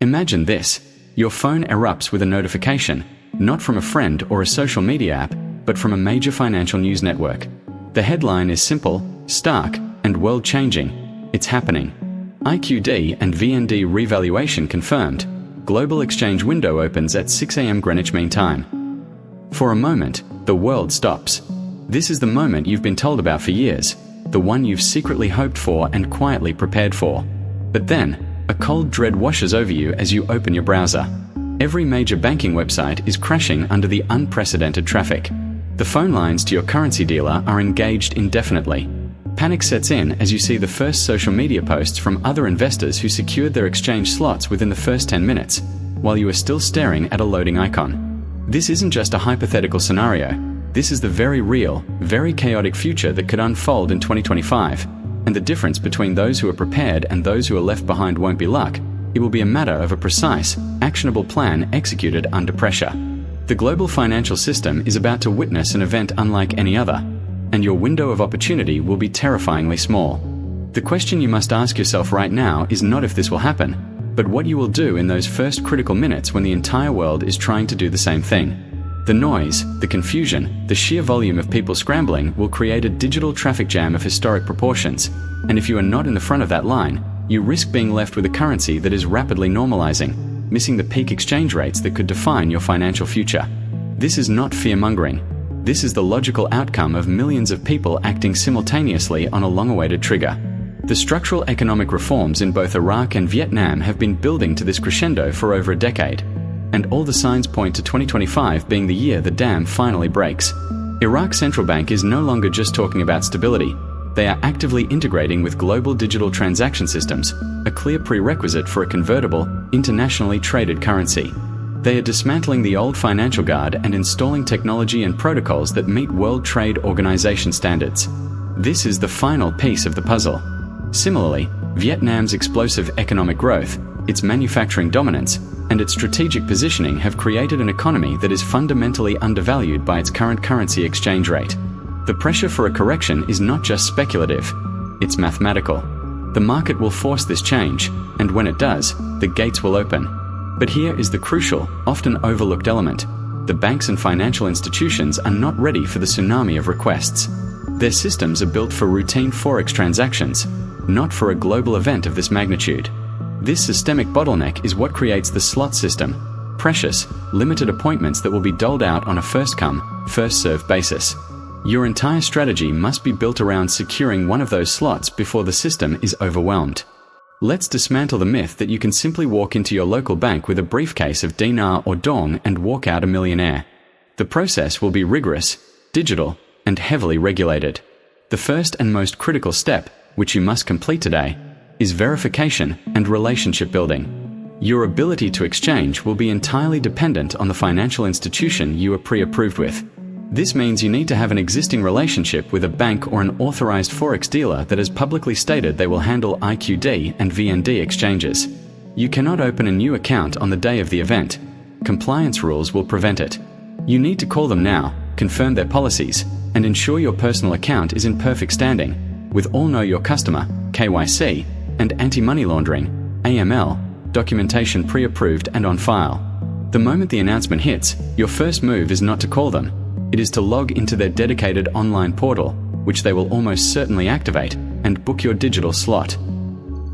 Imagine this. Your phone erupts with a notification, not from a friend or a social media app, but from a major financial news network. The headline is simple, stark, and world-changing. It's happening. IQD and VND revaluation confirmed. Global exchange window opens at 6 a.m. Greenwich Mean Time. For a moment, the world stops. This is the moment you've been told about for years, the one you've secretly hoped for and quietly prepared for. But then, a cold dread washes over you as you open your browser. Every major banking website is crashing under the unprecedented traffic. The phone lines to your currency dealer are engaged indefinitely. Panic sets in as you see the first social media posts from other investors who secured their exchange slots within the first 10 minutes, while you are still staring at a loading icon. This isn't just a hypothetical scenario. This is the very real, very chaotic future that could unfold in 2025. And the difference between those who are prepared and those who are left behind won't be luck. It will be a matter of a precise, actionable plan executed under pressure. The global financial system is about to witness an event unlike any other, and your window of opportunity will be terrifyingly small. The question you must ask yourself right now is not if this will happen, but what you will do in those first critical minutes when the entire world is trying to do the same thing. The noise, the confusion, the sheer volume of people scrambling will create a digital traffic jam of historic proportions, and if you are not in the front of that line, you risk being left with a currency that is rapidly normalizing, missing the peak exchange rates that could define your financial future. This is not fear-mongering. This is the logical outcome of millions of people acting simultaneously on a long-awaited trigger. The structural economic reforms in both Iraq and Vietnam have been building to this crescendo for over a decade, and all the signs point to 2025 being the year the dam finally breaks. Iraq's central bank is no longer just talking about stability. They are actively integrating with global digital transaction systems, a clear prerequisite for a convertible, internationally traded currency. They are dismantling the old financial guard and installing technology and protocols that meet World Trade Organization standards. This is the final piece of the puzzle. Similarly, Vietnam's explosive economic growth, its manufacturing dominance, and its strategic positioning have created an economy that is fundamentally undervalued by its current currency exchange rate. The pressure for a correction is not just speculative, it's mathematical. The market will force this change, and when it does, the gates will open. But here is the crucial, often overlooked element. The banks and financial institutions are not ready for the tsunami of requests. Their systems are built for routine forex transactions, not for a global event of this magnitude. This systemic bottleneck is what creates the slot system, precious, limited appointments that will be doled out on a first-come, first-served basis. Your entire strategy must be built around securing one of those slots before the system is overwhelmed. Let's dismantle the myth that you can simply walk into your local bank with a briefcase of Dinar or Dong and walk out a millionaire. The process will be rigorous, digital, and heavily regulated. The first and most critical step, which you must complete today, is verification and relationship building. Your ability to exchange will be entirely dependent on the financial institution you are pre-approved with. This means you need to have an existing relationship with a bank or an authorized forex dealer that has publicly stated they will handle IQD and VND exchanges. You cannot open a new account on the day of the event. Compliance rules will prevent it. You need to call them now, confirm their policies, and ensure your personal account is in perfect standing, with all Know Your Customer, KYC, and anti-money laundering, AML, documentation pre-approved and on file. The moment the announcement hits, your first move is not to call them. It is to log into their dedicated online portal, which they will almost certainly activate, and book your digital slot.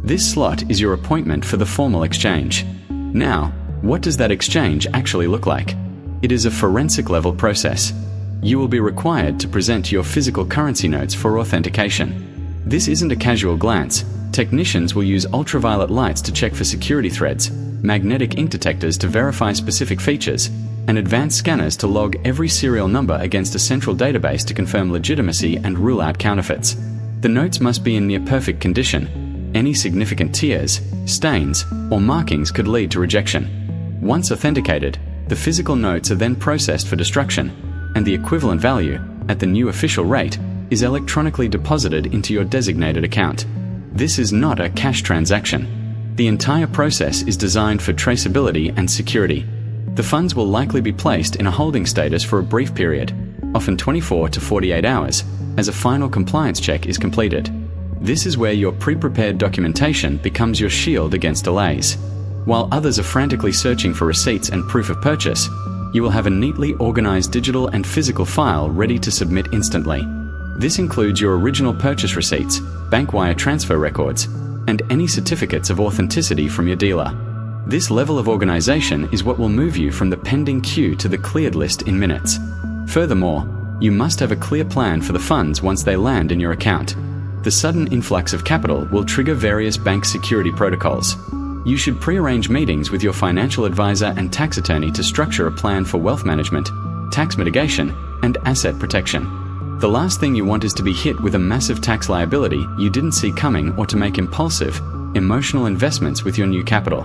This slot is your appointment for the formal exchange. Now, what does that exchange actually look like? It is a forensic level process. You will be required to present your physical currency notes for authentication. This isn't a casual glance. Technicians will use ultraviolet lights to check for security threads, magnetic ink detectors to verify specific features, and advanced scanners to log every serial number against a central database to confirm legitimacy and rule out counterfeits. The notes must be in near perfect condition. Any significant tears, stains, or markings could lead to rejection. Once authenticated, the physical notes are then processed for destruction, and the equivalent value, at the new official rate, is electronically deposited into your designated account. This is not a cash transaction. The entire process is designed for traceability and security. The funds will likely be placed in a holding status for a brief period, often 24 to 48 hours, as a final compliance check is completed. This is where your pre-prepared documentation becomes your shield against delays. While others are frantically searching for receipts and proof of purchase, you will have a neatly organized digital and physical file ready to submit instantly. This includes your original purchase receipts, bank wire transfer records, and any certificates of authenticity from your dealer. This level of organization is what will move you from the pending queue to the cleared list in minutes. Furthermore, you must have a clear plan for the funds once they land in your account. The sudden influx of capital will trigger various bank security protocols. You should pre-arrange meetings with your financial advisor and tax attorney to structure a plan for wealth management, tax mitigation, and asset protection. The last thing you want is to be hit with a massive tax liability you didn't see coming, or to make impulsive, emotional investments with your new capital.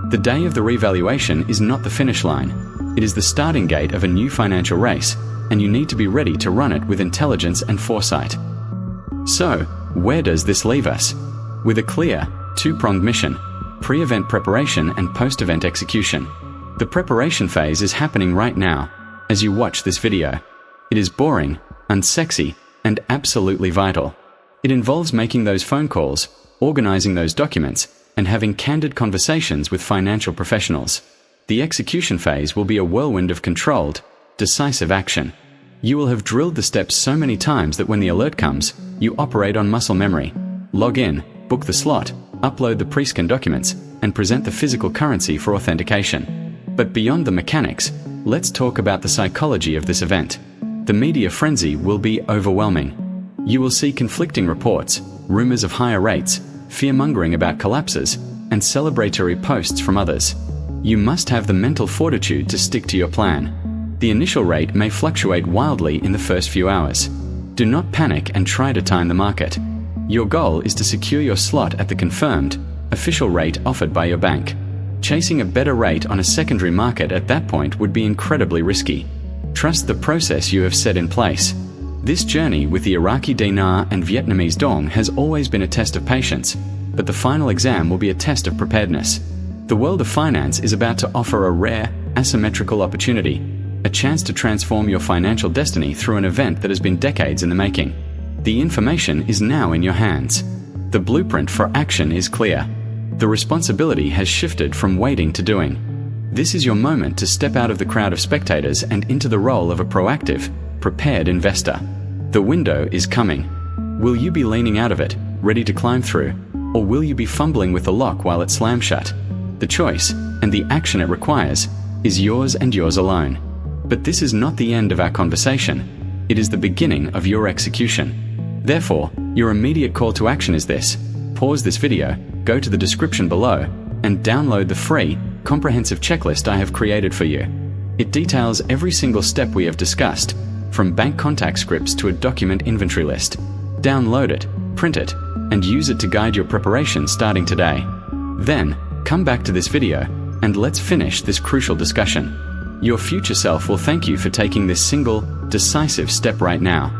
The day of the revaluation is not the finish line. It is the starting gate of a new financial race, and you need to be ready to run it with intelligence and foresight. So, where does this leave us? With a clear, two-pronged mission: pre-event preparation and post-event execution. The preparation phase is happening right now, as you watch this video. It is boring, unsexy, and absolutely vital. It involves making those phone calls, organizing those documents, and having candid conversations with financial professionals. The execution phase will be a whirlwind of controlled, decisive action. You will have drilled the steps so many times that when the alert comes, you operate on muscle memory. Log in, book the slot, upload the pre-scanned documents, and present the physical currency for authentication. But beyond the mechanics, let's talk about the psychology of this event. The media frenzy will be overwhelming. You will see conflicting reports, rumors of higher rates, fear-mongering about collapses, and celebratory posts from others. You must have the mental fortitude to stick to your plan. The initial rate may fluctuate wildly in the first few hours. Do not panic and try to time the market. Your goal is to secure your slot at the confirmed, official rate offered by your bank. Chasing a better rate on a secondary market at that point would be incredibly risky. Trust the process you have set in place. This journey with the Iraqi dinar and Vietnamese dong has always been a test of patience, but the final exam will be a test of preparedness. The world of finance is about to offer a rare, asymmetrical opportunity, a chance to transform your financial destiny through an event that has been decades in the making. The information is now in your hands. The blueprint for action is clear. The responsibility has shifted from waiting to doing. This is your moment to step out of the crowd of spectators and into the role of a proactive, prepared investor. The window is coming. Will you be leaning out of it, ready to climb through, or will you be fumbling with the lock while it slams shut? The choice, and the action it requires, is yours and yours alone. But this is not the end of our conversation. It is the beginning of your execution. Therefore, your immediate call to action is this: pause this video, go to the description below, and download the free, comprehensive checklist I have created for you. It details every single step we have discussed, from bank contact scripts to a document inventory list. Download it, print it, and use it to guide your preparation starting today. Then, come back to this video, and let's finish this crucial discussion. Your future self will thank you for taking this single, decisive step right now.